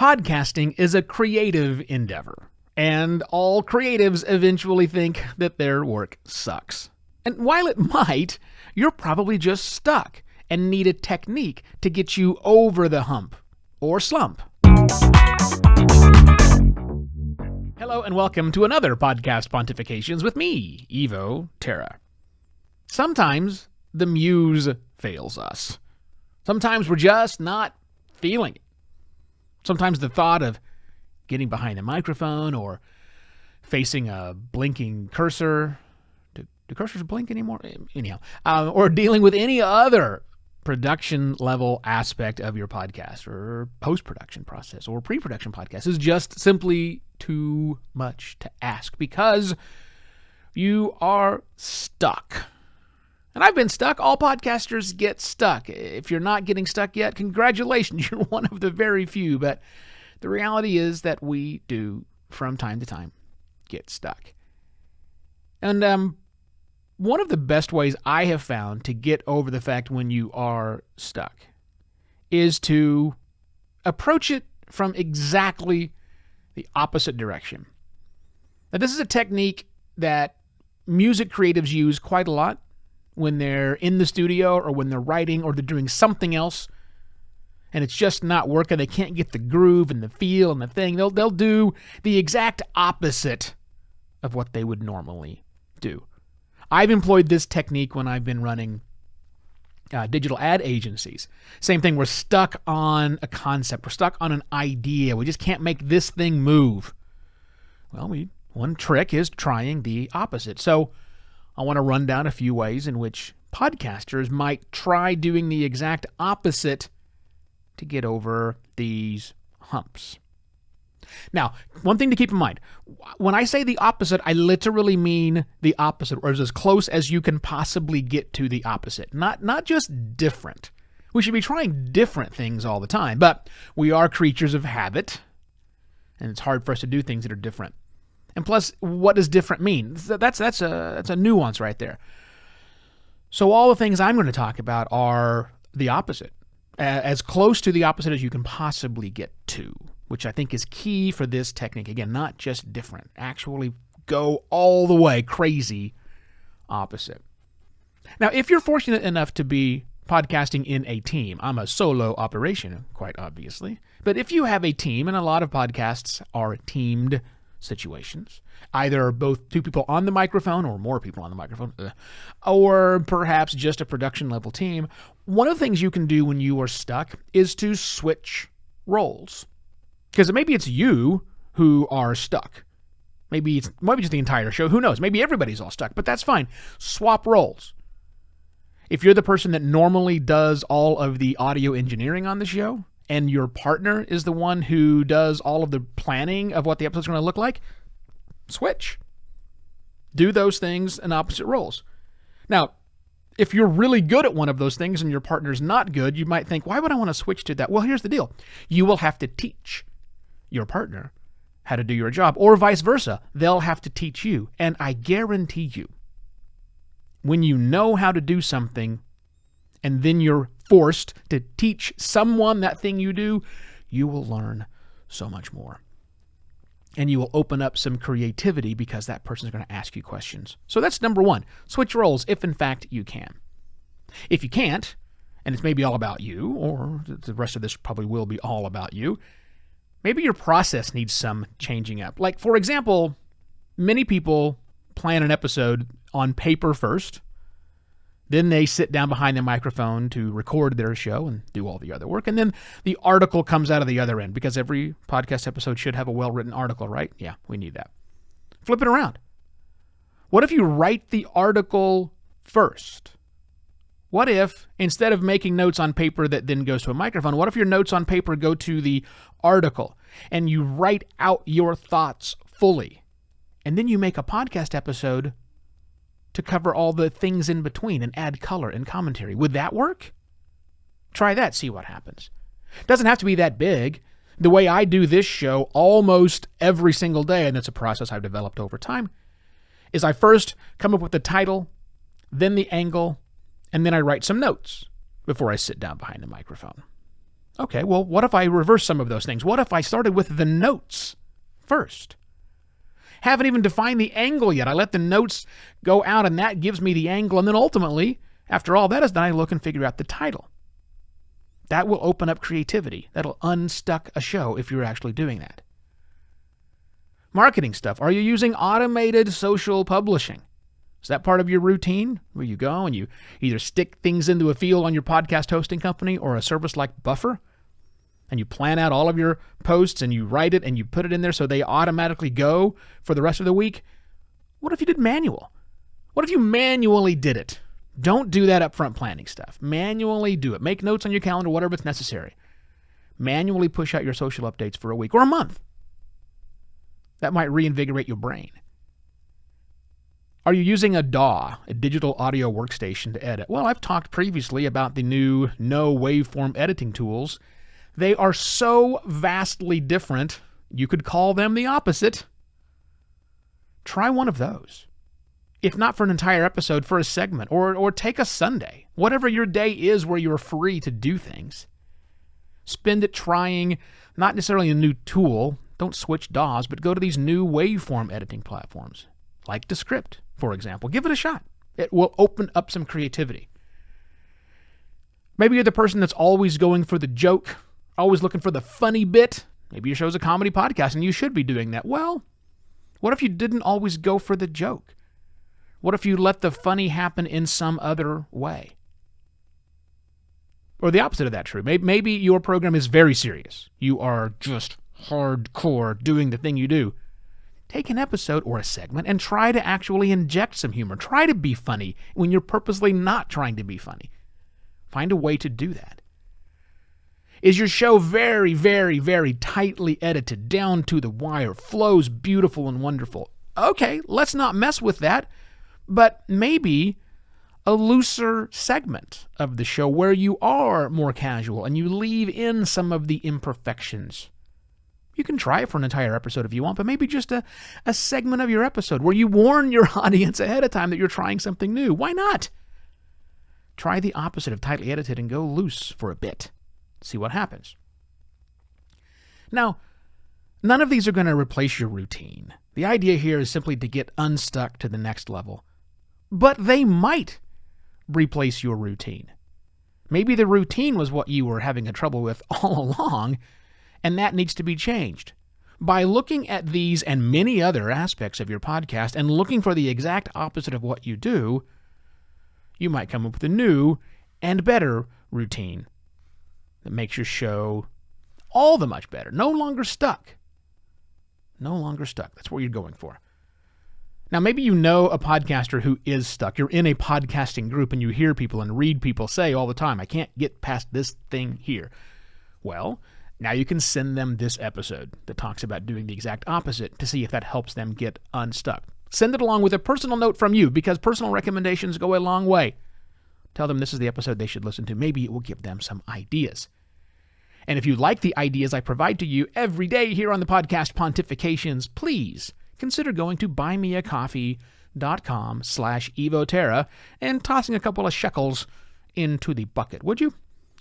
Podcasting is a creative endeavor, and all creatives eventually think that their work sucks. And while it might, you're probably just stuck and need a technique to get you over the hump or slump. Hello and welcome to another Podcast Pontifications with me, Evo Terra. Sometimes the muse fails us. Sometimes we're just not feeling it. Sometimes the thought of getting behind a microphone or facing a blinking cursor, do cursors blink anymore? Anyhow, or dealing with any other production level aspect of your podcast or post-production process or pre-production podcast is just simply too much to ask because you are stuck. And I've been stuck. All podcasters get stuck. If you're not getting stuck yet, congratulations. You're one of the very few. But the reality is that we do, from time to time, get stuck. And one of the best ways I have found to get over the fact when you are stuck is to approach it from exactly the opposite direction. Now, this is a technique that music creatives use quite a lot when they're in the studio or when they're writing or they're doing something else and it's just not working. They can't get the groove and the feel and the thing. They'll do the exact opposite of what they would normally do. I've employed this technique when I've been running digital ad agencies. Same thing. We're stuck on a concept. We're stuck on an idea. We just can't make this thing move. Well, one trick is trying the opposite. So I want to run down a few ways in which podcasters might try doing the exact opposite to get over these humps. Now, one thing to keep in mind, when I say the opposite, I literally mean the opposite, or as close as you can possibly get to the opposite. Not just different. We should be trying different things all the time, but we are creatures of habit, and it's hard for us to do things that are different. And plus, what does different mean? That's a nuance right there. So all the things I'm going to talk about are the opposite, as close to the opposite as you can possibly get to, which I think is key for this technique. Again, not just different. Actually go all the way crazy opposite. Now, if you're fortunate enough to be podcasting in a team, I'm a solo operation, quite obviously. But if you have a team, and a lot of podcasts are teamed situations, either both two people on the microphone or more people on the microphone, or perhaps just a production level team, one of the things you can do when you are stuck is to switch roles. Because maybe it's you who are stuck. Maybe it's just the entire show. Who knows? Maybe everybody's all stuck, but that's fine. Swap roles. If you're the person that normally does all of the audio engineering on the show, and your partner is the one who does all of the planning of what the episode's going to look like, switch. Do those things in opposite roles. Now, if you're really good at one of those things and your partner's not good, you might think, why would I want to switch to that? Well, here's the deal. You will have to teach your partner how to do your job, or vice versa. They'll have to teach you. And I guarantee you, when you know how to do something and then you're forced to teach someone that thing you do, you will learn so much more. And you will open up some creativity because that person is going to ask you questions. So that's number one. Switch roles if in fact you can. If you can't, and it's maybe all about you, or the rest of this probably will be all about you, maybe your process needs some changing up. Like, for example, many people plan an episode on paper first. Then they sit down behind the microphone to record their show and do all the other work. And then the article comes out of the other end, because every podcast episode should have a well-written article, right? Yeah, we need that. Flip it around. What if you write the article first? What if, instead of making notes on paper that then goes to a microphone, what if your notes on paper go to the article and you write out your thoughts fully? And then you make a podcast episode to cover all the things in between and add color and commentary. Would that work? Try that, see what happens. Doesn't have to be that big. The way I do this show almost every single day, and it's a process I've developed over time, is I first come up with the title, then the angle, and then I write some notes before I sit down behind the microphone. Okay, well, what if I reverse some of those things? What if I started with the notes first? Haven't even defined the angle yet. I let the notes go out, and that gives me the angle. And then ultimately, after all that is done, I look and figure out the title. That will open up creativity. That'll unstuck a show if you're actually doing that. Marketing stuff. Are you using automated social publishing? Is that part of your routine where you go and you either stick things into a field on your podcast hosting company or a service like Buffer, and you plan out all of your posts and you write it and you put it in there so they automatically go for the rest of the week? What if you did manual? What if you manually did it? Don't do that upfront planning stuff. Manually do it. Make notes on your calendar, whatever is necessary. Manually push out your social updates for a week or a month. That might reinvigorate your brain. Are you using a DAW, a digital audio workstation, to edit? Well, I've talked previously about the new no waveform editing tools. They are so vastly different, you could call them the opposite. Try one of those. If not for an entire episode, for a segment, or take a Sunday. Whatever your day is where you're free to do things. Spend it trying, not necessarily a new tool. Don't switch DAWs, but go to these new waveform editing platforms, like Descript, for example. Give it a shot. It will open up some creativity. Maybe you're the person that's always going for the joke, always looking for the funny bit. Maybe your show's a comedy podcast, and you should be doing that. Well, what if you didn't always go for the joke? What if you let the funny happen in some other way? Or the opposite of that true. Maybe your program is very serious. You are just hardcore doing the thing you do. Take an episode or a segment and try to actually inject some humor. Try to be funny when you're purposely not trying to be funny. Find a way to do that. Is your show very, very, very tightly edited, down to the wire, flows beautiful and wonderful? Okay, let's not mess with that. But maybe a looser segment of the show where you are more casual and you leave in some of the imperfections. You can try it for an entire episode if you want, but maybe just a segment of your episode where you warn your audience ahead of time that you're trying something new. Why not? Try the opposite of tightly edited and go loose for a bit. See what happens. Now, none of these are going to replace your routine. The idea here is simply to get unstuck to the next level. But they might replace your routine. Maybe the routine was what you were having a trouble with all along, and that needs to be changed. By looking at these and many other aspects of your podcast and looking for the exact opposite of what you do, you might come up with a new and better routine that makes your show all the much better. No longer stuck. No longer stuck. That's what you're going for. Now, maybe you know a podcaster who is stuck. You're in a podcasting group and you hear people and read people say all the time, I can't get past this thing here. Well, now you can send them this episode that talks about doing the exact opposite to see if that helps them get unstuck. Send it along with a personal note from you because personal recommendations go a long way. Tell them this is the episode they should listen to. Maybe it will give them some ideas. And if you like the ideas I provide to you every day here on the podcast Pontifications, please consider going to buymeacoffee.com/evoterra and tossing a couple of shekels into the bucket, would you?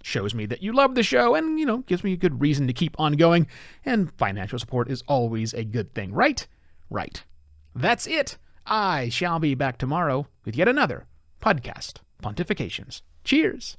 Shows me that you love the show and, gives me a good reason to keep on going. And financial support is always a good thing, right? Right. That's it. I shall be back tomorrow with yet another podcast Pontifications. Cheers.